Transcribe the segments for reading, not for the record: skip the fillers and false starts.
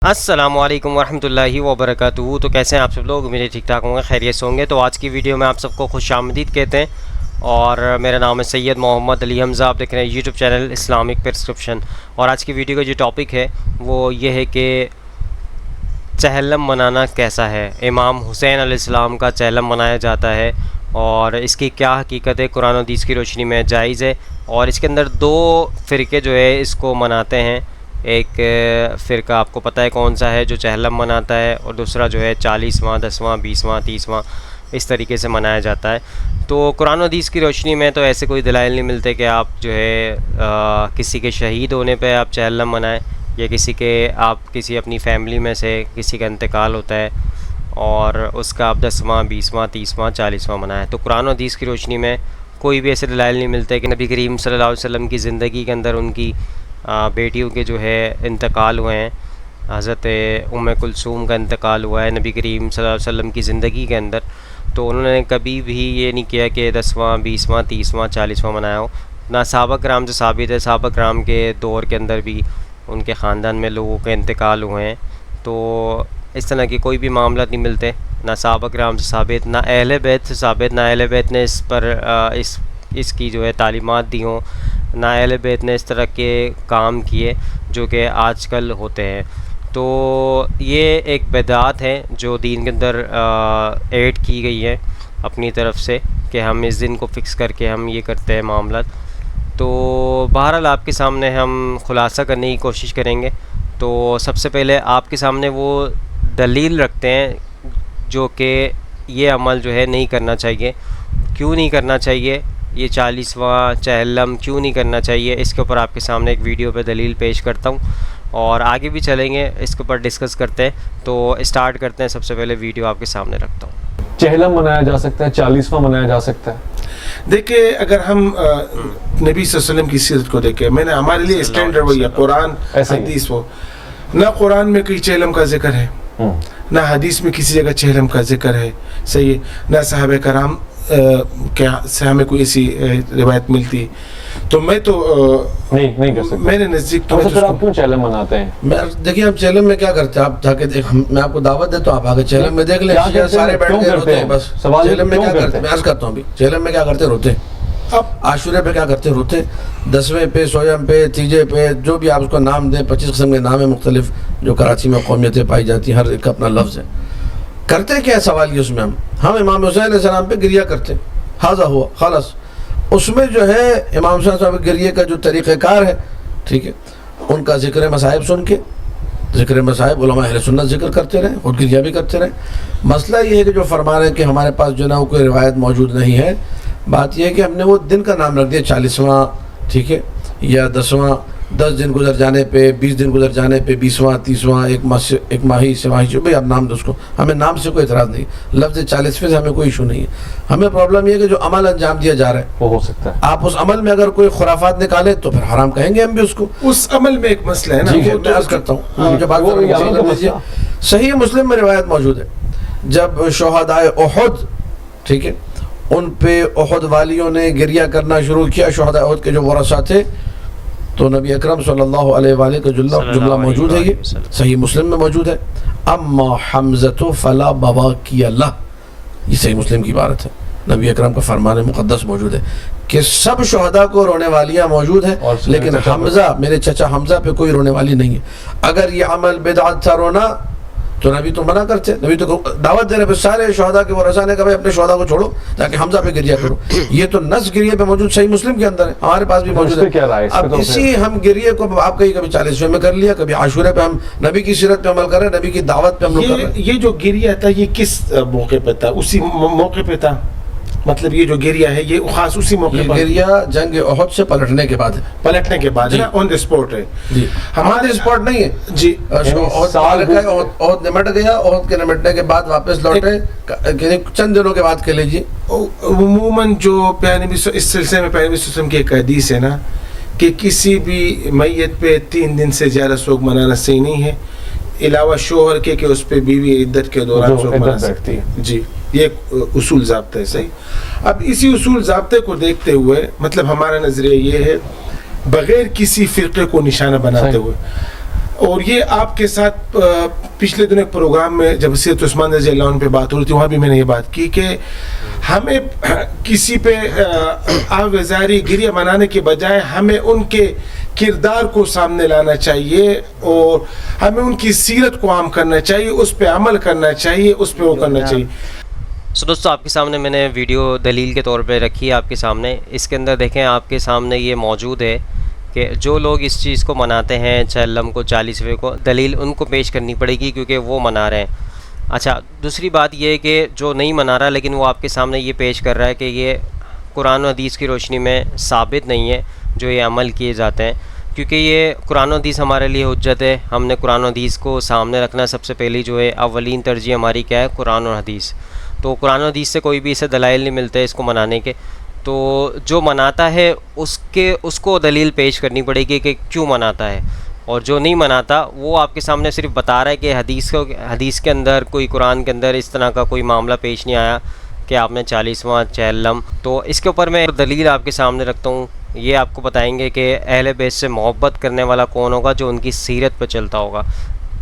السلام علیکم ورحمۃ اللہ وبرکاتہ۔ تو کیسے ہیں آپ سب لوگ؟ میرے ٹھیک ٹھاک ہوں گے، خیریت سے ہوں گے۔ تو آج کی ویڈیو میں آپ سب کو خوش آمدید کہتے ہیں، اور میرا نام ہے سید محمد علی حمزہ۔ آپ دیکھ رہے ہیں یوٹیوب چینل اسلامک پرسکرپشن، اور آج کی ویڈیو کا جو ٹاپک ہے وہ یہ ہے کہ چہلم منانا کیسا ہے۔ امام حسین علیہ السلام کا چہلم منایا جاتا ہے، اور اس کی کیا حقیقت ہے، قرآن و حدیث کی روشنی میں جائز ہے۔ اور اس کے اندر دو فرقے جو ہے اس کو مناتے ہیں۔ ایک فرقہ آپ کو پتہ ہے کون سا ہے جو چہلم مناتا ہے، اور دوسرا جو ہے 40واں 10واں 20واں 30واں اس طریقے سے منایا جاتا ہے۔ تو قرآن و حدیث کی روشنی میں تو ایسے کوئی دلائل نہیں ملتے کہ آپ جو ہے کسی کے شہید ہونے پہ آپ چہلم منائیں، یا کسی اپنی فیملی میں سے کسی کا انتقال ہوتا ہے اور اس کا آپ 10واں 20واں 30واں 40واں منائیں۔ تو قرآن و حدیث کی روشنی میں کوئی بھی ایسے دلائل نہیں ملتے کہ نبی کریم صلی اللہ علیہ وسلم کی زندگی کے اندر ان کی بیٹیوں کے جو ہے انتقال ہوئے ہیں۔ حضرت ام کلثوم کا انتقال ہوا ہے نبی کریم صلی اللہ علیہ وسلم کی زندگی کے اندر، تو انہوں نے کبھی بھی یہ نہیں کیا کہ 10واں 20واں 30واں 40واں منایا ہو۔ نہ صحابہ کرام سے ثابت ہے، صحابہ کرام کے دور کے اندر بھی ان کے خاندان میں لوگوں کے انتقال ہوئے ہیں۔ تو اس طرح کے کوئی بھی معاملات نہیں ملتے، نہ صحابہ کرام سے ثابت، نہ اہل بیت سے ثابت، نہ اہل بیت نے اس پر اس کی جو ہے تعلیمات دی ہوں، نہ اہل بیت نے اس طرح کے کام کیے جو کہ آج کل ہوتے ہیں۔ تو یہ ایک بدعت ہے جو دین کے اندر ایڈ کی گئی ہے اپنی طرف سے، کہ ہم اس دن کو فکس کر کے ہم یہ کرتے ہیں معاملات۔ تو بہرحال آپ کے سامنے ہم خلاصہ کرنے کی کوشش کریں گے۔ تو سب سے پہلے آپ کے سامنے وہ دلیل رکھتے ہیں جو کہ یہ عمل جو ہے نہیں کرنا چاہیے۔ کیوں نہیں کرنا چاہیے؟ یہ 40واں چہلم کیوں نہیں کرنا چاہیے؟ اس کے اوپر آپ کے سامنے ایک ویڈیو پہ دلیل پیش کرتا ہوں، اور آگے بھی چلیں گے، اس کے اوپر ڈسکس کرتے ہیں۔ تو اسٹارٹ کرتے ہیں۔ سب سے پہلے ویڈیو آپ کے سامنے رکھتا ہوں۔ چہلم منایا جا سکتا ہے، 40واں منایا جا سکتا ہے۔ دیکھیں، اگر ہم نبی صلی اللہ علیہ وسلم کی سیرت کو دیکھیں، میں نے ہمارے لیے اسٹینڈرڈ وہی ہے، قرآن حدیث۔ وہ نہ قرآن میں کوئی چہلم کا ذکر ہے، نہ حدیث میں کسی جگہ چہلم کا ذکر ہے، صحیح، نہ صحابہ کرام سے ہمیں کوئی ایسی روایت ملتی۔ تو میں تو نہیں کر سکتا۔ میرے نزدیک تو پھر آپ کیوں چہلم مناتے ہیں؟ دیکھیے، ہم چہلم میں کیا کرتے ہیں، آپ جا کے میں آپ کو دعوت دیتا ہوں، آپ آگے چہلم میں دیکھ لیں، سارے بیٹھ کے روتے ہیں۔ بس چہلم میں کیا کرتے ہیں، میں عرض کرتا ہوں ابھی، چہلم میں کیا کرتے ہیں، روتے ہیں۔ اب عاشورے پہ کیا کرتے ہیں، روتے ہیں۔ 10ویں پہ، سویم پہ، تیجے پہ، جو بھی آپ اس کو نام دیں، 25 قسم کے نام ہیں مختلف جو کراچی میں قومیتیں پائی جاتی ہیں، ہر ایک کا اپنا لفظ ہے۔ کرتے کیا ہے سوال یہ، اس میں ہم امام حسین علیہ السلام پہ گریہ کرتے ہیں، حاضر ہوا خلاص۔ اس میں جو ہے امام حسین صاحب کے گریے کا جو طریقہ کار ہے، ٹھیک ہے، ان کا ذکر مصائب سن کے، ذکر مصائب علماء اہل سنت ذکر کرتے رہے، خود گریہ بھی کرتے رہے۔ مسئلہ یہ ہے کہ جو فرما رہے ہیں کہ ہمارے پاس جو ہے نا وہ کوئی روایت موجود نہیں ہے، بات یہ ہے کہ ہم نے وہ دن کا نام رکھ دیا 40واں، ٹھیک ہے، یا 10واں، 10 دن گزر جانے پہ، 20 دن گزر جانے پہ 20واں 30واں، ایک ماہی سماہی، جو بھی آپ نام دو اس کو، ہمیں نام سے کوئی اعتراض نہیں، لفظ 40ویں سے ہمیں کوئی ایشو نہیں ہے۔ ہمیں پرابلم یہ ہے کہ جو عمل انجام دیا جا رہا ہے وہ ہو سکتا ہے، آپ اس عمل میں اگر کوئی خرافات نکالے تو پھر حرام کہیں گے ہم بھی اس کو۔ اس عمل میں ایک مسئلہ ہے نا، میں عرض کرتا ہوں، جو بات صحیح مسلم میں روایت موجود ہے، جب شہدائے احد، ٹھیک ہے، ان پہ احد والیوں نے گریہ کرنا شروع کیا، شہدائے احد کے جو ورثہ تھے، تو نبی اکرم صلی اللہ علیہ وآلہ کا جملہ موجود ہے، یہ صحیح مسلم میں موجود ہے، اما حمزۃ فلا بواکی لہ، یہ صحیح مسلم کی عبارت ہے، نبی اکرم کا فرمان مقدس موجود ہے کہ سب شہداء کو رونے والیاں موجود ہیں، لیکن حمزہ، میرے چچا حمزہ پہ کوئی رونے والی نہیں ہے۔ اگر یہ عمل بدعت تھا رونا، تو نبی تو منع کرتے، نبی تو دعوت دے رہے پہ سارے شہداء کے ورثاء نے کہا بھائی اپنے شہداء کو چھوڑو تاکہ حمزہ پہ گریہ کرو۔ یہ تو نص گریہ پہ موجود صحیح مسلم کے اندر ہے، ہمارے پاس بھی موجود ہے۔ اب اسی ہم گریہ کو آپ کہیں کبھی 40ویں میں کر لیا، کبھی عاشورے پہ، ہم نبی کی سیرت پہ عمل کر رہے ہیں، نبی کی دعوت پہ ہم لوگ کر رہے ہیں۔ یہ جو گریہ تھا یہ کس موقع پہ تھا؟ اسی موقع پہ تھا، مطلب یہ جو گریہ ہے یہ خاص اسی موقع پر؟ گریہ جنگ احد سے پلٹنے کے بعد ہے، پلٹنے کے بعد ہے، آن دی اسپاٹ ہے جی، ہمارے اسپاٹ نہیں ہے جی۔ احد نمٹ گیا، احد کے نمٹنے کے بعد واپس لوٹے چند دنوں کے بعد کے لیجیے۔ عموماً جو پیارے نبی اس سلسلے میں پیارے نبی صلی اللہ علیہ وسلم کی ایک حدیث ہے نا کہ کسی بھی میت پہ 3 دن سے زیادہ سوگ منانا صحیح نہیں ہے، علاوہ شوہر کے کہ اس پہ بیوی عدت کے دوران سوگ منا سکتی ہے۔ جی، یہ ایک اصول ضابطہ ہے، صحیح۔ اب اسی اصول ضابطے کو دیکھتے ہوئے مطلب ہمارا نظریہ یہ ہے، بغیر کسی فرقے کو نشانہ بناتے ہوئے، اور یہ آپ کے ساتھ پچھلے دنوں ایک پروگرام میں جب سید عثمان رضی اللہ عنہ پہ بات ہو رہی تھی وہاں بھی میں نے یہ بات کی کہ ہمیں کسی پہ آویزاری گریہ منانے کے بجائے ہمیں ان کے کردار کو سامنے لانا چاہیے اور ہمیں ان کی سیرت کو عام کرنا چاہیے, اس پہ عمل کرنا چاہیے, اس پہ وہ کرنا چاہیے. سو دوستو آپ کے سامنے میں نے ویڈیو دلیل کے طور پہ رکھی ہے آپ کے سامنے. اس کے اندر دیکھیں آپ کے سامنے یہ موجود ہے کہ جو لوگ اس چیز کو مناتے ہیں چہلم کو 40ویں کو, دلیل ان کو پیش کرنی پڑے گی کیونکہ وہ منا رہے ہیں. اچھا دوسری بات یہ ہے کہ جو نہیں منا رہا لیکن وہ آپ کے سامنے یہ پیش کر رہا ہے کہ یہ قرآن و حدیث کی روشنی میں ثابت نہیں ہے جو یہ عمل کیے جاتے ہیں, کیونکہ یہ قرآن و حدیث ہمارے لیے حجت ہے. ہم نے قرآن و حدیث کو سامنے رکھنا سب سے پہلی جو ہے اولین ترجیح ہماری کیا ہے, قرآن و حدیث. تو قرآن و حدیث سے کوئی بھی اسے دلائل نہیں ملتے اس کو منانے کے. تو جو مناتا ہے اس کو دلیل پیش کرنی پڑے گی کہ کیوں مناتا ہے, اور جو نہیں مناتا وہ آپ کے سامنے صرف بتا رہا ہے کہ حدیث کے اندر کوئی, قرآن کے اندر اس طرح کا کوئی معاملہ پیش نہیں آیا کہ آپ نے 40واں چہلم. تو اس کے اوپر میں دلیل آپ کے سامنے رکھتا ہوں. یہ آپ کو بتائیں گے کہ اہل بیت سے محبت کرنے والا کون ہوگا, جو ان کی سیرت پہ چلتا ہوگا,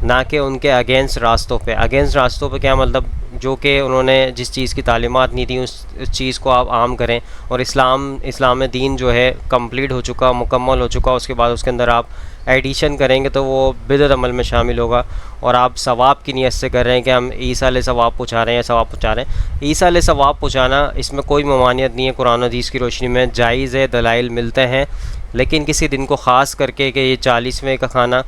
نہ کہ ان کے اگینسٹ راستوں پہ. اگینسٹ راستوں پہ کیا مطلب, جو کہ انہوں نے جس چیز کی تعلیمات نہیں دی اس چیز کو آپ عام کریں, اور اسلام دین جو ہے کمپلیٹ ہو چکا, مکمل ہو چکا, اس کے بعد اس کے اندر آپ ایڈیشن کریں گے تو وہ بدعت عمل میں شامل ہوگا. اور آپ ثواب کی نیت سے کر رہے ہیں کہ ہم عیسیٰ علیہ ثواب پہنچا رہے ہیں, ثواب پہنچا رہے ہیں. عیسیٰ علیہ ثواب پہنچانا اس میں کوئی ممانعت نہیں ہے, قرآن و حدیث کی روشنی میں جائز ہے, دلائل ملتے ہیں. لیکن کسی دن کو خاص کر کے کہ یہ 40ویں کا کھانا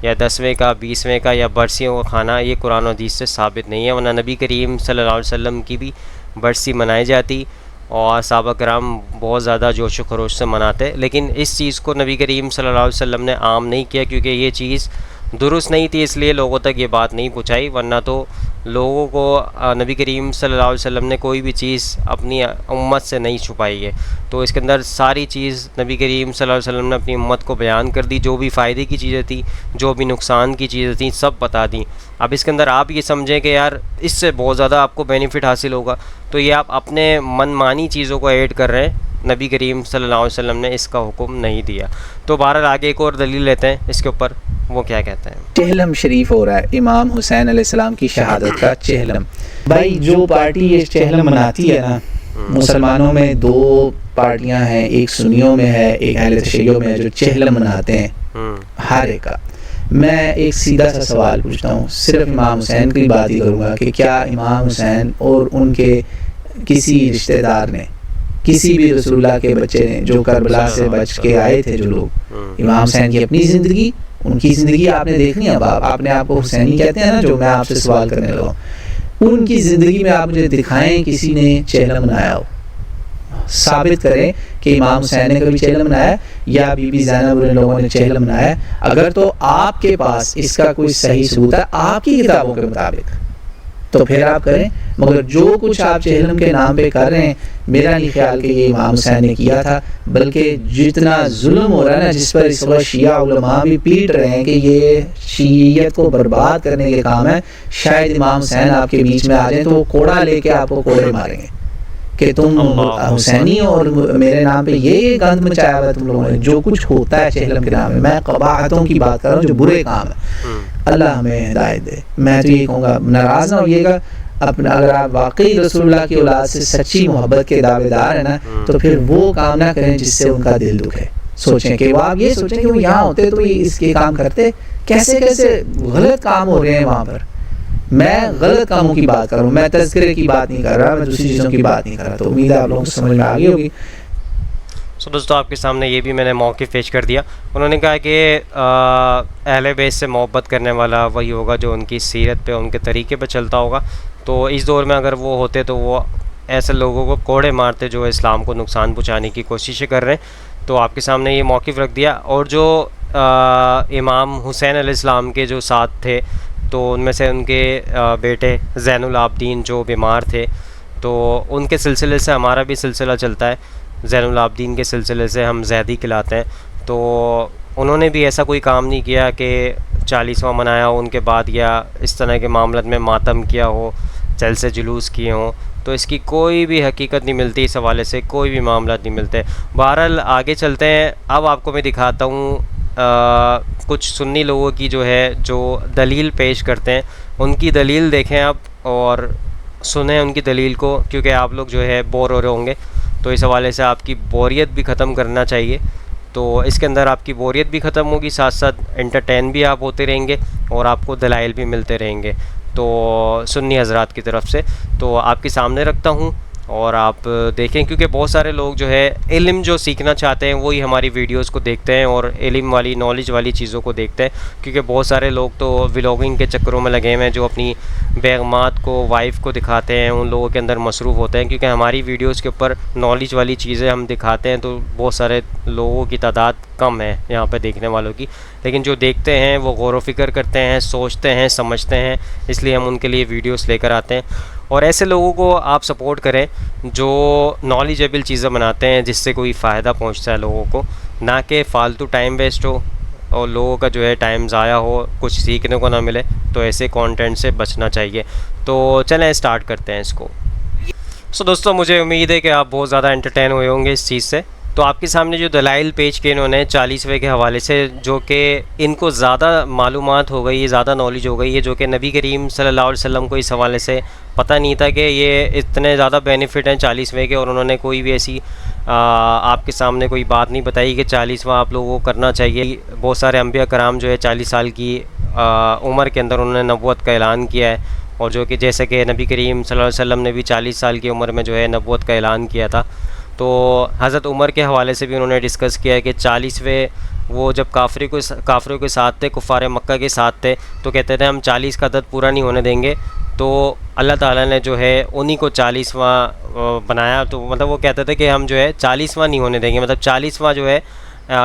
یا 10ویں کا, 20ویں کا یا برسیوں کا کھانا, یہ قرآن و حدیث سے ثابت نہیں ہے. ورنہ نبی کریم صلی اللہ علیہ وسلم کی بھی برسی منائی جاتی اور صحابہ کرام بہت زیادہ جوش و خروش سے مناتے, لیکن اس چیز کو نبی کریم صلی اللہ علیہ وسلم نے عام نہیں کیا کیونکہ یہ چیز درست نہیں تھی, اس لیے لوگوں تک یہ بات نہیں پہنچائی. ورنہ تو لوگوں کو نبی کریم صلی اللہ علیہ وسلم نے کوئی بھی چیز اپنی امت سے نہیں چھپائی ہے. تو اس کے اندر ساری چیز نبی کریم صلی اللہ علیہ وسلم نے اپنی امت کو بیان کر دی, جو بھی فائدے کی چیزیں تھیں, جو بھی نقصان کی چیزیں تھیں, سب بتا دیں. اب اس کے اندر آپ یہ سمجھیں کہ یار اس سے بہت زیادہ آپ کو بینیفٹ حاصل ہوگا, تو یہ آپ اپنے من مانی چیزوں کو ایڈ کر رہے ہیں. نبی کریم صلی اللہ علیہ وسلم نے اس کا حکم نہیں دیا. تو بہرحال آگے ایک اور دلیل لیتے ہیں اس کے اوپر, وہ کیا کہتے ہیں. چہلم شریف ہو رہا ہے, امام حسین علیہ السلام کی شہادت کا چہلم. بھائی جو پارٹی یہ چہلم مناتی ہے نا, مسلمانوں میں 2 پارٹیاں ہیں, ایک سنیوں میں ہے, ایک اہل تشیعوں میں ہے جو چہلم مناتے ہیں ہر ایک کا. میں ایک سیدھا سا سوال پوچھتا ہوں, صرف امام حسین کی بات ہی کروں گا کہ کیا امام حسین اور ان کے کسی رشتہ دار نے, کسی بھی رسول اللہ کے بچے نے جو کربلا سے بچ کے آئے تھے, جو لوگ, امام حسین کی اپنی زندگی, ان کی زندگی آپ نے دیکھنی ہے. اب آپ نے آپ کو حسینی کہتے ہیں نا, جو میں آپ سے سوال کرنے لگا, ان کی زندگی میں آپ مجھے دکھائیں کسی نے چہلم منایا ہو, ثابت کریں کہ امام حسین نے کبھی چہلم منایا یا بی بی زینب ان لوگوں نے چہلم منایا. اگر تو آپ کے پاس اس کا کوئی صحیح ثبوت ہے آپ کی کتابوں کے مطابق تو پھر آپ کریں, مگر جو کچھ آپ چہلم کے نام پہ کر رہے ہیں میرا نہیں خیال کہ یہ امام حسین نے کیا تھا. بلکہ جتنا ظلم ہو رہا ہے نا, جس پر اس وقت شیعہ علماء بھی پیٹ رہے ہیں کہ یہ شیعیت کو برباد کرنے کے کام ہے, شاید امام حسین آپ کے بیچ میں آ جائیں تو وہ کوڑا لے کے آپ کو کوڑے ماریں گے کہ تم حسینی اور میرے نام پہ یہ گند مچایا ہوا ہے تم لوگوں نے. جو کچھ ہوتا ہے چہلم کے نام میں, میں قباحتوں کی بات کر رہا ہوں جو برے کام ہیں, اللہ ہمیں ہدایت دے. میں تو یہ کہوں گا ناراض نہ ہوئیے گا اپنا, اگر آپ واقعی رسول اللہ کی اولاد سے سچی محبت کے دعوے دار ہیں نا, تو پھر وہ کام نہ کریں جس سے ان کا دل دکھے. سوچیں کہ وہ, آپ یہ سوچیں کہ وہ یہاں ہوتے تو یہ اس کے کام کرتے, کیسے غلط کام ہو رہے ہیں وہاں پر. میں غلط کاموں کی بات کر رہا ہوں, میں تذکرے کی بات نہیں کر رہا, میں دوسری چیزوں کی بات نہیں کر رہا. تو امید ہے آپ لوگوں کو سمجھ میں آ گئی ہوگی. سو دوستو آپ کے سامنے یہ بھی میں نے موقف پیش کر دیا. انہوں نے کہا کہ اہل بیت سے محبت کرنے والا وہی ہوگا جو ان کی سیرت پہ, ان کے طریقے پہ چلتا ہوگا. تو اس دور میں اگر وہ ہوتے تو وہ ایسے لوگوں کو کوڑے مارتے جو اسلام کو نقصان پہنچانے کی کوششیں کر رہے ہیں. تو آپ کے سامنے یہ موقف رکھ دیا. اور جو امام حسین علیہ السلام کے جو ساتھ تھے, تو ان میں سے ان کے بیٹے زین العابدین جو بیمار تھے, تو ان کے سلسلے سے ہمارا بھی سلسلہ چلتا ہے. زین العابدین کے سلسلے سے ہم زیدی کہلاتے ہیں. تو انہوں نے بھی ایسا کوئی کام نہیں کیا کہ 40واں منایا ہو ان کے بعد, یا اس طرح کے معاملات میں ماتم کیا ہو, جلسے جلوس کیے ہوں. تو اس کی کوئی بھی حقیقت نہیں ملتی, اس حوالے سے کوئی بھی معاملات نہیں ملتے. بہرحال آگے چلتے ہیں. اب آپ کو میں دکھاتا ہوں کچھ سنی لوگوں کی جو ہے جو دلیل پیش کرتے ہیں ان کی دلیل دیکھیں آپ اور سنیں ان کی دلیل کو، کیونکہ آپ لوگ جو ہے بور ہو رہے ہوں گے، تو اس حوالے سے آپ کی بوریت بھی ختم کرنا چاہیے. تو اس کے اندر آپ کی بوریت بھی ختم ہوگی، ساتھ ساتھ انٹرٹین بھی آپ ہوتے رہیں گے اور آپ کو دلائل بھی ملتے رہیں گے تو سنی حضرات کی طرف سے. تو آپ کے سامنے رکھتا ہوں اور آپ دیکھیں، کیونکہ بہت سارے لوگ جو ہے علم جو سیکھنا چاہتے ہیں وہی ہماری ویڈیوز کو دیکھتے ہیں اور علم والی نالج والی چیزوں کو دیکھتے ہیں، کیونکہ بہت سارے لوگ تو ولاگنگ کے چکروں میں لگے ہوئے ہیں جو اپنی بیگمات کو، وائف کو دکھاتے ہیں، ان لوگوں کے اندر مصروف ہوتے ہیں. کیونکہ ہماری ویڈیوز کے اوپر نالج والی چیزیں ہم دکھاتے ہیں تو بہت سارے لوگوں کی تعداد کم ہے یہاں پہ دیکھنے والوں کی، لیکن جو دیکھتے ہیں وہ غور و فکر کرتے ہیں، سوچتے ہیں، سمجھتے ہیں، اس لیے ہم ان کے لیے ویڈیوز لے کر آتے ہیں. اور ایسے لوگوں کو آپ سپورٹ کریں جو نالجیبل چیزیں بناتے ہیں جس سے کوئی فائدہ پہنچتا ہے لوگوں کو، نہ کہ فالتو ٹائم ویسٹ ہو اور لوگوں کا جو ہے ٹائم ضائع ہو، کچھ سیکھنے کو نہ ملے. تو ایسے کانٹینٹ سے بچنا چاہیے. تو چلیں اسٹارٹ کرتے ہیں اس کو. دوستوں مجھے امید ہے کہ آپ بہت زیادہ انٹرٹین ہوئے ہوں گے اس چیز سے. تو آپ کے سامنے جو دلائل پیش کیے انہوں نے 40ویں کے حوالے سے، جو کہ ان کو زیادہ معلومات ہو گئی ہے، زیادہ نالج ہو گئی ہے، جو کہ نبی کریم صلی اللہ علیہ وسلم کو اس حوالے سے پتہ نہیں تھا کہ یہ اتنے زیادہ بینیفٹ ہیں 40ویں کے، اور انہوں نے کوئی بھی ایسی آپ کے سامنے کوئی بات نہیں بتائی کہ 40واں آپ لوگوں کو کرنا چاہیے. بہت سارے انبیاء کرام جو ہے 40 سال کی عمر کے اندر انہوں نے نبوت کا اعلان کیا ہے، اور جو کہ جیسے کہ نبی کریم صلی اللہ علیہ وسلم نے بھی 40 سال کی عمر میں جو ہے نبوت کا اعلان کیا تھا. تو حضرت عمر کے حوالے سے بھی انہوں نے ڈسکس کیا ہے کہ 40ویں وہ جب کافروں کے ساتھ تھے، کفار مکہ کے ساتھ تھے، تو کہتے تھے ہم 40 کا عدد پورا نہیں ہونے دیں گے. تو اللہ تعالیٰ نے جو ہے انہی کو 40واں بنایا. تو مطلب وہ کہتے تھے کہ ہم جو ہے 40واں نہیں ہونے دیں گے، مطلب 40واں جو ہے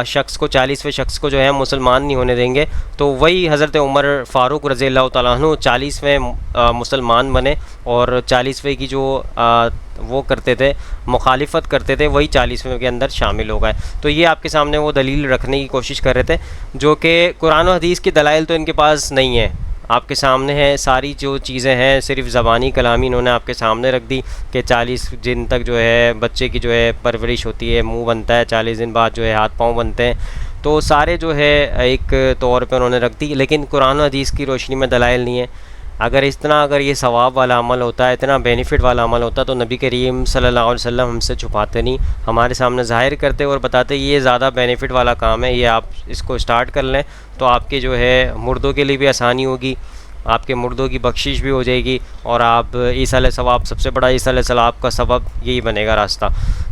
شخص کو 40ویں شخص کو جو ہے مسلمان نہیں ہونے دیں گے. تو وہی حضرت عمر فاروق رضی اللہ تعالیٰ عنہ 40ویں مسلمان بنے، اور 40ویں کی جو وہ کرتے تھے، مخالفت کرتے تھے، وہی 40ویں کے اندر شامل ہو گئے. تو یہ آپ کے سامنے وہ دلیل رکھنے کی کوشش کر رہے تھے، جو کہ قرآن و حدیث کی دلائل تو ان کے پاس نہیں ہے، آپ کے سامنے ہے. ساری جو چیزیں ہیں صرف زبانی کلامی انہوں نے آپ کے سامنے رکھ دی کہ 40 دن تک جو ہے بچے کی جو ہے پرورش ہوتی ہے، منہ بنتا ہے، 40 دن بعد جو ہے ہاتھ پاؤں بنتے ہیں. تو سارے جو ہے ایک طور پہ انہوں نے رکھ دی، لیکن قرآن و حدیث کی روشنی میں دلائل نہیں ہے. اگر یہ ثواب والا عمل ہوتا ہے، اتنا بینیفٹ والا عمل ہوتا ہے، تو نبی کریم صلی اللہ علیہ وسلم ہم سے چھپاتے نہیں، ہمارے سامنے ظاہر کرتے اور بتاتے یہ زیادہ بینیفٹ والا کام ہے، یہ آپ اس کو اسٹارٹ کر لیں تو آپ کے جو ہے مردوں کے لیے بھی آسانی ہوگی، آپ کے مردوں کی بخشش بھی ہو جائے گی، اور آپ ایصال ثواب، سب سے بڑا ایصال ثواب کا سبب یہی بنے گا راستہ.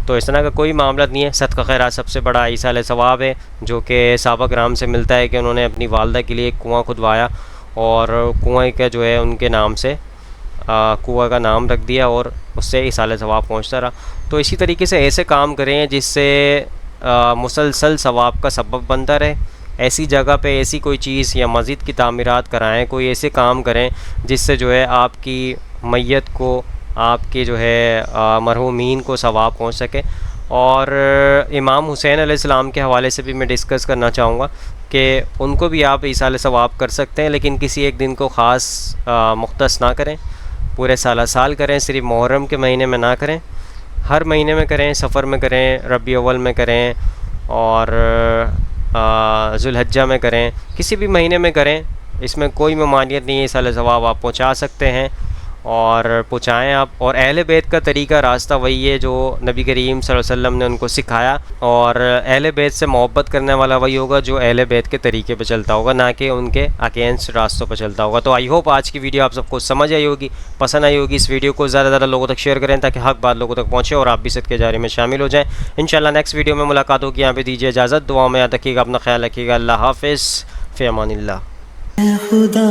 تو اس طرح کا کوئی معاملہ نہیں ہے. صدقہ خیرات سب سے بڑا ایصال ثواب ہے، جو کہ صحابہ کرام سے ملتا ہے کہ انہوں نے اپنی والدہ کے لیے ایک کنواں کھدوایا، اور کنویں کا جو ہے ان کے نام سے کنواں کا نام رکھ دیا، اور اس سے ایصال ثواب پہنچتا رہا. تو اسی طریقے سے ایسے کام کریں جس سے مسلسل ثواب کا سبب بنتا رہے. ایسی جگہ پہ ایسی کوئی چیز یا مسجد کی تعمیرات کرائیں، کوئی ایسے کام کریں جس سے جو ہے آپ کی میت کو، آپ کے جو ہے مرحومین کو ثواب پہنچ سکے. اور امام حسین علیہ السلام کے حوالے سے بھی میں ڈسکس کرنا چاہوں گا کہ ان کو بھی آپ ایصال ثواب کر سکتے ہیں، لیکن کسی ایک دن کو خاص مختص نہ کریں، پورے سال کریں. صرف محرم کے مہینے میں نہ کریں، ہر مہینے میں کریں، سفر میں کریں، ربیع اول میں کریں، اور ذوالحجہ میں کریں، کسی بھی مہینے میں کریں. اس میں کوئی ممانعت نہیں ہے. ایصال ثواب آپ پہنچا سکتے ہیں اور پہنچائیں آپ. اور اہل بیت کا طریقہ راستہ وہی ہے جو نبی کریم صلی اللہ علیہ وسلم نے ان کو سکھایا، اور اہل بیت سے محبت کرنے والا وہی ہوگا جو اہل بیت کے طریقے پہ چلتا ہوگا، نہ کہ ان کے اگینسٹ راستوں پہ چلتا ہوگا. تو آئی ہوپ آج کی ویڈیو آپ سب کو سمجھ آئی ہوگی، پسند آئی ہوگی. اس ویڈیو کو زیادہ سے زیادہ لوگوں تک شیئر کریں تاکہ حق بات لوگوں تک پہنچے اور آپ بھی صدقے جاریہ میں شامل ہو جائیں. انشاءاللہ نیکسٹ ویڈیو میں ملاقات ہوگی. یہاں پہ دیجیے اجازت. دعاؤں میں یاد رکھیے گا، اپنا خیال رکھیے گا. اللہ حافظ، فی امان اللہ. خدا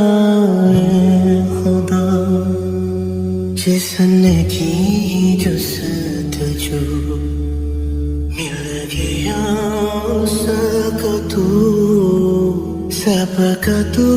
جس نے کی جستجو مل گیا اس کا تو سب کا تو